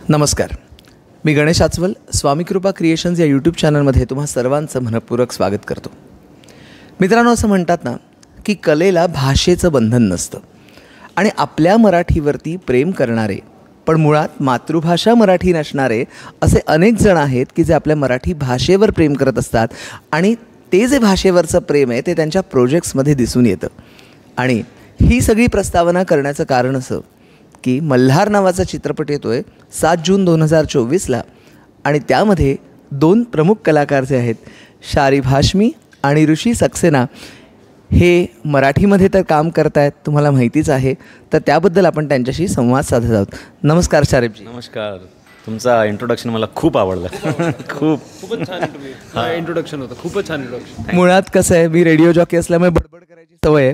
नमस्कार, मी गणेश आचवल स्वामीकृपा क्रिएशन्स या यूट्यूब चॅनलमध्ये तुम्हा सर्वांचं मनपूर्वक स्वागत करतो. मित्रांनो, असं म्हणतात ना की कलेला भाषेचं बंधन नसतं आणि आपल्या मराठीवरती प्रेम करणारे पण मुळात मातृभाषा मराठी नसणारे असे अनेक जण आहेत की जे आपल्या मराठी भाषेवर प्रेम करत असतात आणि ते जे भाषेवरचं प्रेम आहे ते त्यांच्या प्रोजेक्ट्समध्ये दिसून येतं. आणि ही सगळी प्रस्तावना करण्याचं कारण असं की मल्हार नावाचा चित्रपट येतो आहे 7 जून 2024ला आणि त्यामध्ये 2 प्रमुख कलाकार जे आहेत शारीफ हाशमी आणि ऋषी सक्सेना हे मराठीमध्ये तर काम करत आहेत, तुम्हाला माहितीच आहे. तर त्याबद्दल आपण त्यांच्याशी संवाद साधत आहोत. नमस्कार शारीफजी. नमस्कार. तुमचा इंट्रोडक्शन मला खूप आवडलं. खूपच छान इंट्रोडक्शन होतं. खूपच छान इंट्रोडक्शन. मुळात कसं आहे, मी रेडिओ जॉकी असल्यामुळे बडबड करायची सवय आहे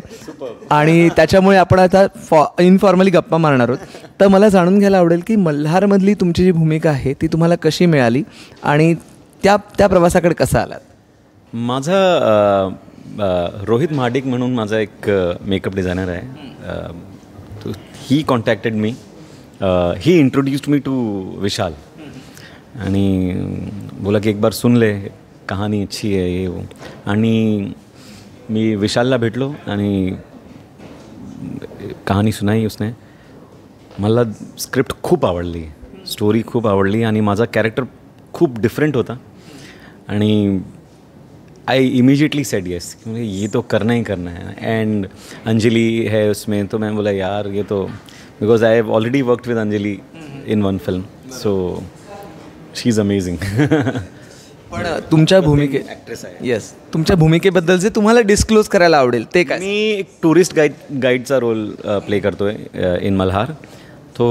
आणि त्याच्यामुळे आपण आता इनफॉर्मली गप्पा मारणार आहोत. तर मला जाणून घ्यायला आवडेल की मल्हारमधली तुमची जी भूमिका आहे ती तुम्हाला कशी मिळाली आणि त्या प्रवासाकडे कसं आलात? माझा रोहित महाडिक म्हणून माझा एक मेकअप डिझायनर आहे. He contacted me. He introduced me to Vishal आणि बोला कि एक बार सुन ले, कहानी अच्छी है ये वो. आणि मी विशालला भेटलो आणि कहानी सुनाई उसने. मला स्क्रिप्ट खूप आवडली, स्टोरी खूप आवडली आणि माझा कॅरेक्टर खूप डिफरेंट होता आणि आई इमीडिएटली सेड येस, क्योंकि ये तो करना ही करना है. एंड अंजलि है उसमें, तो मैं बोला यार ये तो, because I have already worked with Anjali in one film, so she is amazing. पण तुमच्या ॲक्ट्रेस आहे. येस, तुमच्या भूमिकेबद्दल जे तुम्हाला डिस्क्लोज करायला आवडेल ते काय? मी एक टुरिस्ट गाईडचा रोल प्ले करतो आहे इन मल्हार. तो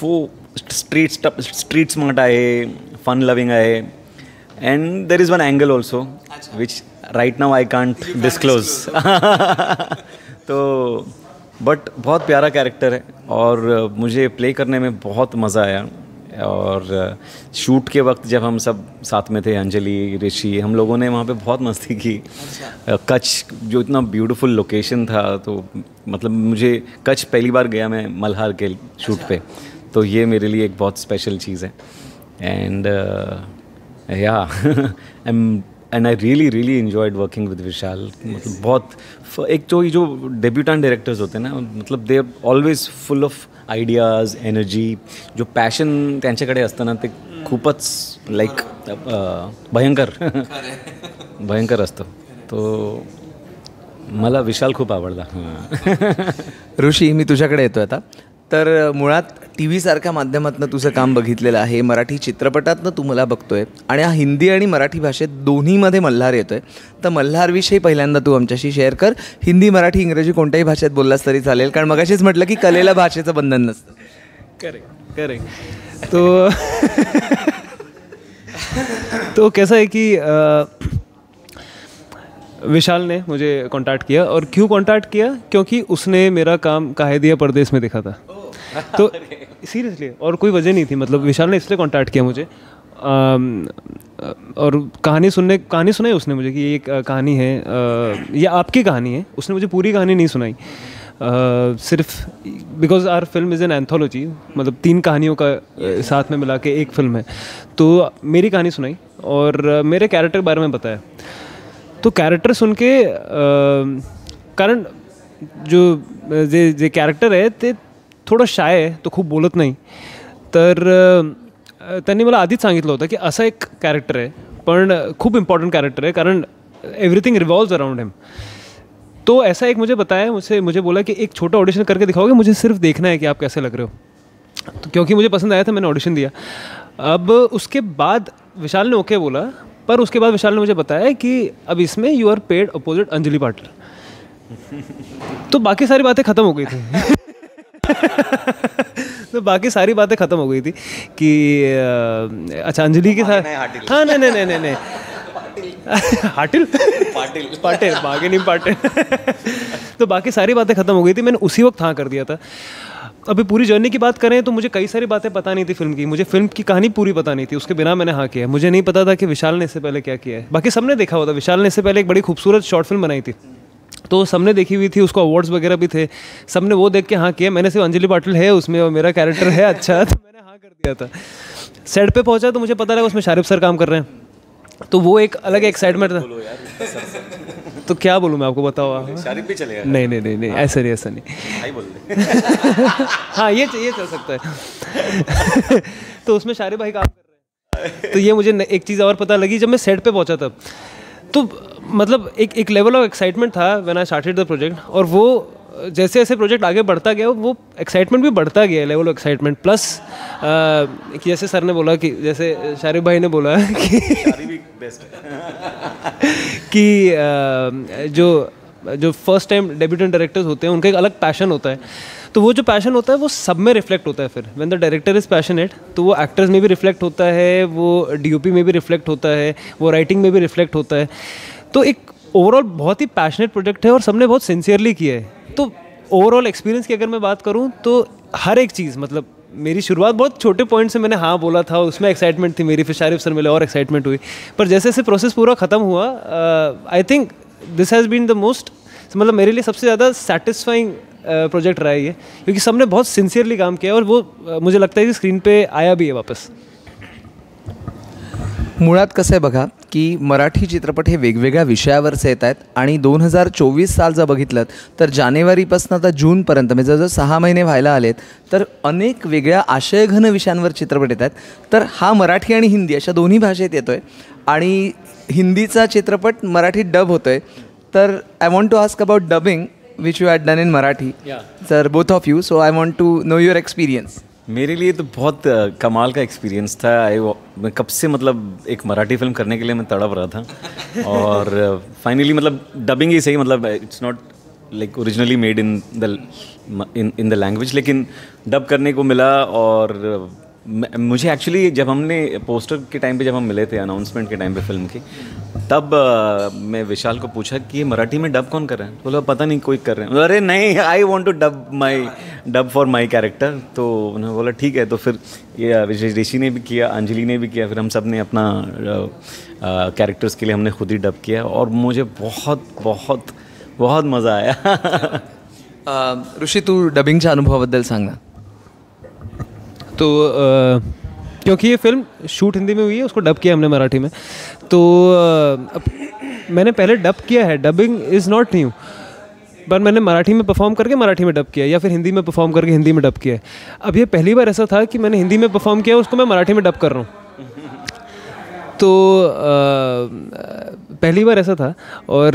वो स्ट्रीट स्मार्ट आहे, फन लविंग आहे. And there is one angle also which right now I can't disclose. तो बट बहुत प्यारा कैरेक्टर है और मुझे प्ले करने में बहुत मज़ा आया. और शूट के वक्त जब हम सब साथ में थे, अंजलि, ऋषि, हम लोगों ने वहाँ पे बहुत मस्ती की. कच्छ जो इतना ब्यूटीफुल लोकेशन था, तो मतलब मुझे कच्छ पहली बार गया मैं मल्हार के शूट पे, तो ये मेरे लिए एक बहुत स्पेशल चीज़ है. And and I really enjoyed working with विशाल. मतलब बहुत एक तो ये जो डेब्यूटेंट डायरेक्टर्स होते हैं ना, मतलब they are always full of ideas, energy. जो पॅशन त्यांच्याकडे असतं ना ते खूपच लाईक भयंकर असतं. तो मला विशाल खूप आवडला. ऋषी, मी तुझ्याकडे येतो आता. तर मुळात टी व्हीसारख्या माध्यमातून तुझं काम बघितलेलं आहे, मराठी चित्रपटातनं तू मला बघतोय आणि हा हिंदी आणि मराठी भाषेत दोन्हीमध्ये मल्हार येतो आहे. तर मल्हारविषयी पहिल्यांदा तू आमच्याशी शेअर कर. हिंदी, मराठी, इंग्रजी कोणत्याही भाषेत बोललास तरी चालेल, कारण मगाशीच म्हटलं की कलेला भाषेचं बंधन नसतं. करेक्ट. तो कैसा है कि विशाल ने मुझे कांटेक्ट किया. और क्यों कांटेक्ट किया? क्योंकि उसने मेरा काम काहे दिया परदेस में देखा था. तो सीरियसली, और कोई वजह नहीं थी. मतलब विशाल ने इसलिए कांटेक्ट किया मुझे. और कहानी सुनाई उसने मुझे कि ये एक कहानी है, ये आपकी कहानी है. उसने मुझे पूरी कहानी नहीं सुनाई, सिर्फ because our film is an anthology. मतलब 3 कहानियों का साथ में मिला के एक फिल्म है. तो मेरी कहानी सुनाई और मेरे कैरेक्टर के बारे में बताया. तो कैरेक्टर सुन के कारण जो जे कॅरेक्टर आहे ते थोडं शाय आहे, तो खूप बोलत नाही. तर त्यांनी मला आधीच सांगितलं होतं की असं एक कॅरेक्टर आहे, पण खूप इम्पॉर्टंट कॅरेक्टर है, कारण एवरीथिंग रिवॉल्व्स अराउंड हिम. तो ऐसा एक मुझे बताया, मुझे बोला कि एक छोटा ऑडिशन करके दिखाओगे, मुझे सिर्फ देखना है कि आप कैसे लग रहे हो. तो क्योंकि मुझे पसंद आया था, मैंने ऑडिशन दिया. अब उसके बाद विशाल ने ओके बोला, पर उसके बाद विशाल ने मुझे बताया कि अब इसमें you are paired opposite Anjali Patil. तो बाकी सारी बातें ख़त्म हो गई थी. तो बाकी सारी बातें ख़त्म हो गई थी कि अच्छा अंजलि के साथ. हाँ नहीं पाटिल बागे नहीं पाटिल. तो बाकी सारी बातें ख़त्म हो गई थी. मैंने उसी वक्त हाँ कर दिया था. अभी पूरी जर्नी की बात करें तो मुझे कई सारी बातें पता नहीं थी फिल्म की. मुझे फिल्म की कहानी पूरी पता नहीं थी, उसके बिना मैंने हाँ किया. मुझे नहीं पता था कि विशाल ने इससे पहले क्या किया है. बाकी सबने देखा हुआ था. विशाल ने इससे पहले एक बड़ी खूबसूरत शॉर्ट फिल्म बनाई थी, तो सबने देखी हुई थी, उसको अवार्ड्स वगैरह भी थे, सबने वो देख के हाँ किया। मैंने सिर्फ अंजलि पाटिल है उसमें और मेरा कैरेक्टर है अच्छा, तो मैंने हाँ कर दिया था। सेट पे पहुंचा तो मुझे पता लगा उसमें शारिब सर काम कर रहे हैं, तो वो एक अलग एक्साइटमेंट था। तो क्या बोलूँ मैं आपको, बताओ। शारिब भी चलेगा? नहीं, ऐसा नहीं। भाई बोल दे। हाँ ये चल सकता है। तो उसमें शारिब भाई काम कर रहे हैं, तो ये मुझे एक चीज़ और पता लगी जब मैं सेट पे पहुंचा तब, तो मतलब एक लेवल ऑफ एक्साइटमेंट था when I started the project, और वो जैसे जैसे प्रोजेक्ट आगे बढ़ता गया वो एक्साइटमेंट भी बढ़ता गया, लेवल ऑफ एक्साइटमेंट प्लस जैसे सर ने बोला कि, जैसे शारिब भाई ने बोला कि बेस्ट है कि जो फर्स्ट टाइम डेब्यूटेंट डायरेक्टर्स होते हैं उनका एक अलग पैशन होता है, तो वो जो पैशन होता है वो सब में रिफ्लेक्ट होता है। फिर when the director is passionate तो वो एक्टर्स में भी रिफ्लेक्ट होता है, वो डीओपी में भी रिफ्लेक्ट होता है, वो राइटिंग में भी रिफ्लेक्ट होता है। तो एक ओवरऑल बहुत ही पैशनेट प्रोजेक्ट है और सबने बहुत सिंसियरली किया है। तो ओवरऑल एक्सपीरियंस की अगर मैं बात करूँ तो हर एक चीज़, मतलब मेरी शुरुआत बहुत छोटे पॉइंट से मैंने हाँ बोला था, उसमें एक्साइटमेंट थी मेरी, फिर शारिब सर मिले और एक्साइटमेंट हुई, पर जैसे जैसे प्रोसेस पूरा ख़त्म हुआ I think this has been the most, मतलब मेरे लिए सबसे ज़्यादा सेटिस्फाइंग प्रोजेक्ट रहा है ये, क्योंकि सबने बहुत सिंसियरली काम किया और वो मुझे लगता है कि स्क्रीन पे आया भी है वापस। मुळात कसं आहे बघा की मराठी चित्रपट हे वेगवेगळ्या विषयावरचे येत आहेत आणि 2024 साल जर बघितलं तर जानेवारीपासून आता जूनपर्यंत म्हणजे जवळजवळ 6 महिने व्हायला आलेत, तर अनेक वेगळ्या आशयघन विषयांवर चित्रपट येत आहेत. तर हा मराठी आणि हिंदी अशा दोन्ही भाषेत येतो आहे आणि हिंदीचा चित्रपट मराठीत डब होतो आहे. तर I want to ask about dubbing which you had done in Marathi, sir both of you, so I want to know your experience. मेरे लिए तो बहुत कमाल का एक्सपीरियंस था. मैं कब से मतलब एक मराठी फिल्म करने के लिए मैं तड़प रहा था और फाइनली मतलब डबिंग ही सही, मतलब it's not like originally made in the language, लेकिन डब करने को मिला. और मुझे एक्चुअली जब हमने पोस्टर के टाइम पे जब हम मिले थे, अनाउंसमेंट के टाइम पे फिल्म की, तब मैं विशाल को पूछा कि ये मराठी में डब कौन कर रहे हैं. बोला पता नहीं कोई कर रहे हैं. अरे नहीं, I want to dub for my character. तो उन्होंने बोला ठीक है. तो फिर ये विजय ऋषि ने भी किया, अंजलि ने भी किया, फिर हम सब ने अपना कैरेक्टर्स के लिए हमने खुद ही डब किया और मुझे बहुत बहुत बहुत मज़ा आया. ऋषि, तू डबिंगच्या अनुभवाबद्दल सांग ना. तो क्योंकि ये फिल्म शूट हिंदी में हुई है, उसको डब किया हमने मराठी में. तो मैंने पहले डब किया है, डबिंग इज़ नॉट न्यू, पर मैंने मराठी में परफॉर्म करके मराठी में डब किया या फिर हिंदी में परफॉर्म करके हिंदी में डब किया है. अब ये पहली बार ऐसा था कि मैंने हिंदी में परफॉर्म किया, उसको मैं मराठी में डब कर रहा हूँ. तो पहली बार ऐसा था और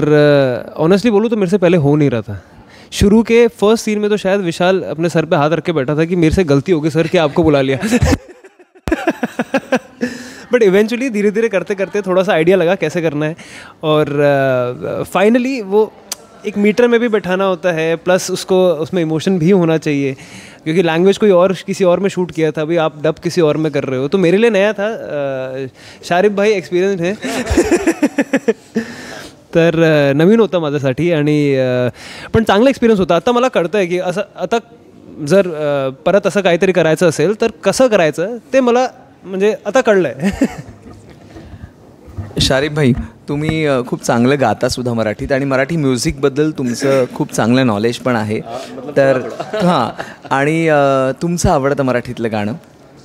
ऑनेस्टली बोलूँ तो मेरे से पहले हो नहीं रहा था. शुरू के फर्स्ट सीन में तो शायद विशाल अपने सर पे हाथ रख के बैठा था कि मेरे से गलती हो गई सर कि आपको बुला लिया. बट इवेंचुअली धीरे धीरे करते करते थोड़ा सा आइडिया लगा कैसे करना है और फाइनली वो एक मीटर में भी बैठाना होता है, प्लस उसको उसमें इमोशन भी होना चाहिए क्योंकि लैंग्वेज कोई और किसी और में शूट किया था, अभी आप डब किसी और में कर रहे हो. तो मेरे लिए नया था. शारिब भाई एक्सपिरियन्स है तर नवीन होतं माझ्यासाठी आणि पण चांगला एक्सपिरियन्स होता. आता मला कळतं आहे की असं आता जर परत असं काहीतरी करायचं असेल तर कसं करायचं ते मला म्हणजे आता कळलं आहे. शारिब भाई, तुम्ही खूप चांगलं गाता सुद्धा मराठीत आणि मराठी म्युझिकबद्दल तुमचं खूप चांगलं नॉलेज पण आहे. तर हां, आणि तुमचं आवडतं मराठीतलं गाणं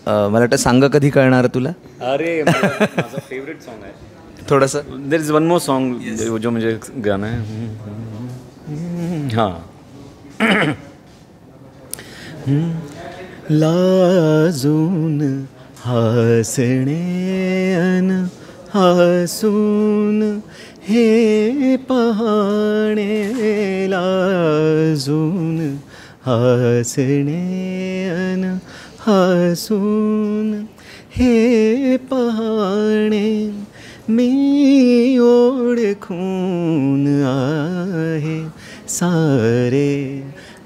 मला वाटतं सांग कधी कळणार तुला. अरे माझं फेवरेट सॉन्ग आहे थोडंसं. There is one more song जो मुझे गाना है. हाँ. लाजून हसणे अन हसून हे पहाणे, लाजून हसणे अन हसून हे पहाणे, मी ओळखून आहे सारे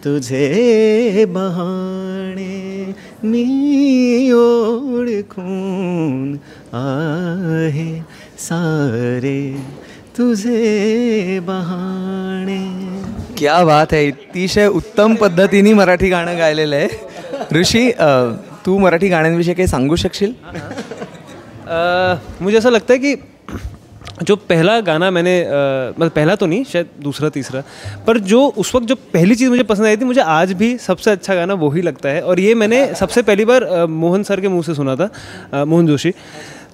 तुझे बहाणे, मी ओळखून आहे सारे तुझे बहाणे. क्या बात है, अतिशय उत्तम पद्धतीने मराठी गाणं गायलेलं आहे. ऋषी, तू मराठी गाण्यांविषयी काही सांगू शकशील? मुझे ऐसा लगता है कि जो पहला गाना मैंने मतलब पहला तो नहीं, शायद दूसरा तीसरा, पर जो उस वक्त जो पहली चीज़ मुझे पसंद आई थी, मुझे आज भी सबसे अच्छा गाना वही लगता है। और ये मैंने सबसे पहली बार मोहन सर के मुंह से सुना था, मोहन जोशी।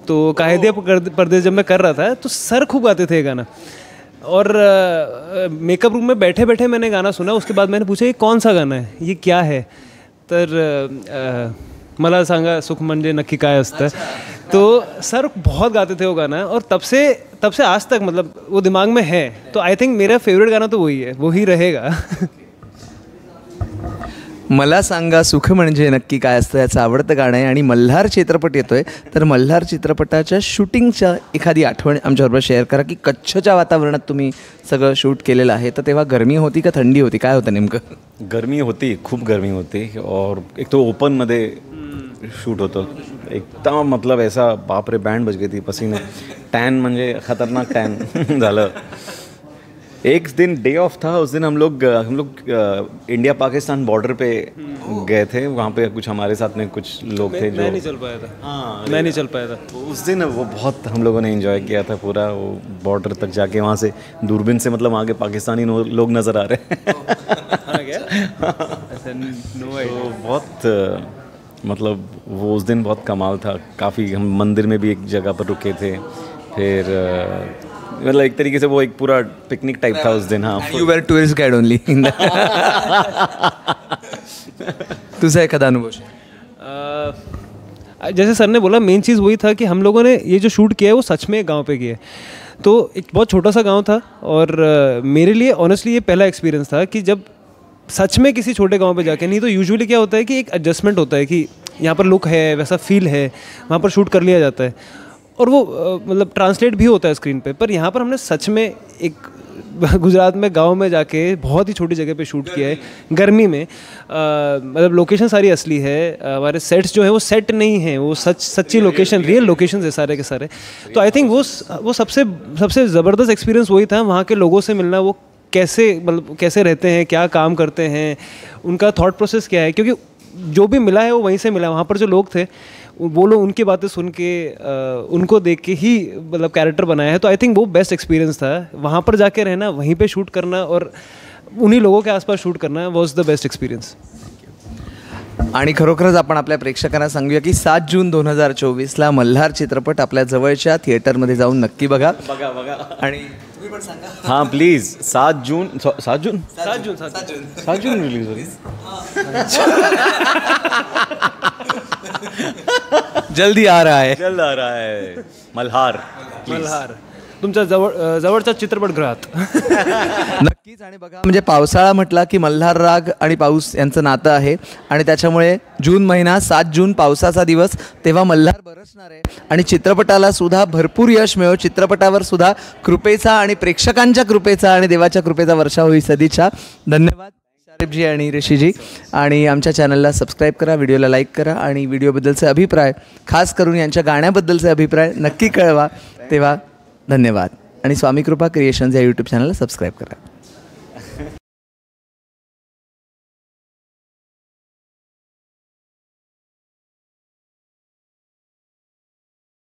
तो कायदे परदेस जब मैं कर रहा था तो सर खूब गाते थे ये गाना, और मेकअप रूम में बैठे बैठे मैंने गाना सुना। उसके बाद मैंने पूछा ये कौन सा गाना है, ये क्या है, तर मला सांगा सुख म्हणजे नक्की काय असतं। तो सर बहुत गाते थे वो गाना, और तब से आज तक मतलब वो दिमाग में है। तो आई थिंक मेरा फेवरेट गाना तो वही है, वही रहेगा। मला सांगा सुख म्हणजे नक्की काय असतं याचं आवडतं गाणं आहे, आणि मल्हार चित्रपट येतोय, तर मल्हार चित्रपटाच्या शूटिंगच्या एखादी आठवण आमच्याबरोबर शेअर करा, की कच्छच्या वातावरणात तुम्ही सगळं शूट केलेलं आहे. तर तेव्हा गरमी होती का थंडी होती, काय होतं नेमकं? गरमी होती, खूप गरमी होती, और एक तो ओपनमध्ये शूट होतं एकदम, मतलब ऐसा बापरे बँड बज गई थी पसीने, टॅन म्हणजे खतरनाक टॅन झालं. एक दिन डे ऑफ था, उस दिन हम लोग इंडिया पाकिस्तान बॉर्डर पे गए थे. वहाँ पे कुछ हमारे साथ में कुछ लोग थे जो मैं नहीं चल पाया था. हाँ, मैं नहीं चल पाया था. तो उस दिन वो बहुत हम लोगों ने एंजॉय किया था पूरा, वो बॉर्डर तक जाके वहाँ से दूरबीन से मतलब आगे पाकिस्तानी लोग नज़र आ रहे हैं. तो बहुत मतलब वो उस दिन बहुत कमाल था. काफ़ी हम मंदिर में भी एक जगह पर रुके थे, फिर मतलब एक तरीके से वो एक पूरा पिकनिक टाइप था उस दिन. हाँ, you were tourist guide only. तुझा एखादा अनुभव? जैसे सर ने बोला, मेन चीज़ वही था कि हम लोगों ने ये जो शूट किया है वो सच में गांव पे किया है. तो एक बहुत छोटा सा गांव था, और मेरे लिए ऑनेस्टली ये पहला एक्सपीरियंस था कि जब सच में किसी छोटे गांव पे जाके, नहीं तो यूजुअली क्या होता है कि एक एडजस्टमेंट होता है कि यहाँ पर लुक है, वैसा फील है, वहाँ पर शूट कर लिया जाता है, और वो मतलब ट्रांसलेट भी होता है स्क्रीन पे. पर यहाँ पर हमने सच में एक गुजरात में गांव में जाके बहुत ही छोटी जगह पे शूट किया है, गर्मी में. मतलब लोकेशन सारी असली है, हमारे सेट्स जो है वो सेट नहीं है, वो सच्ची लोकेशन, रियल लोकेशन है सारे के सारे. तो आई थिंक वो सबसे ज़बरदस्त एक्सपीरियंस वही था. वहाँ के लोगों से मिलना, वो कैसे रहते हैं, क्या काम करते हैं, उनका थॉट प्रोसेस क्या है, क्योंकि जो भी मिला है वो वहीं से मिला. वहाँ पर जो लोग थे वो लोग, उनकी बातें सुन के, उनको देख के ही मतलब कैरेक्टर बनाया है. तो आई थिंक वो बेस्ट एक्सपीरियंस था. वहाँ पर जाके रहना, वहीं पे शूट करना और उन्हीं लोगों के आसपास शूट करना वॉज द बेस्ट एक्सपिरियन्स. आणि खरोखरच आपण आपल्या प्रेक्षकांना सांगूया की 7 जून 2024ला मल्हार चित्रपट आपल्या जवळच्या थिएटरमध्ये जाऊन नक्की बघा. आणि तुम्ही पण सांगा. हाँ प्लीज, 7 जून रिलीज होगी. जल्दी आ रहा है मल्हार. तुमच्या जवळच्या चित्रपटगृहात. नक्कीच. आणि बघा, म्हणजे पावसाळा म्हटला की मल्हार राग आणि पाऊस यांचं नातं आहे, आणि त्याच्यामुळे जून महिना, 7 जून पावसाचा दिवस, तेव्हा मल्हार बरसणार आहे, आणि चित्रपटाला सुद्धा भरपूर यश मिळो. चित्रपटावर सुद्धा कृपेचा आणि प्रेक्षकांच्या कृपेचा आणि देवाच्या कृपेचा वर्षाव होई. सदिच्छा. धन्यवाद शारिफजी आणि ऋषीजी. आणि आमच्या चॅनलला सबस्क्राईब करा, व्हिडिओला लाईक करा, आणि व्हिडिओबद्दलचे अभिप्राय, खास करून यांच्या गाण्याबद्दलचे अभिप्राय नक्की कळवा. तेव्हा धन्यवाद. आणि स्वामी कृपा क्रिएशन्स या यूट्यूब चॅनलला सबस्क्राईब करा.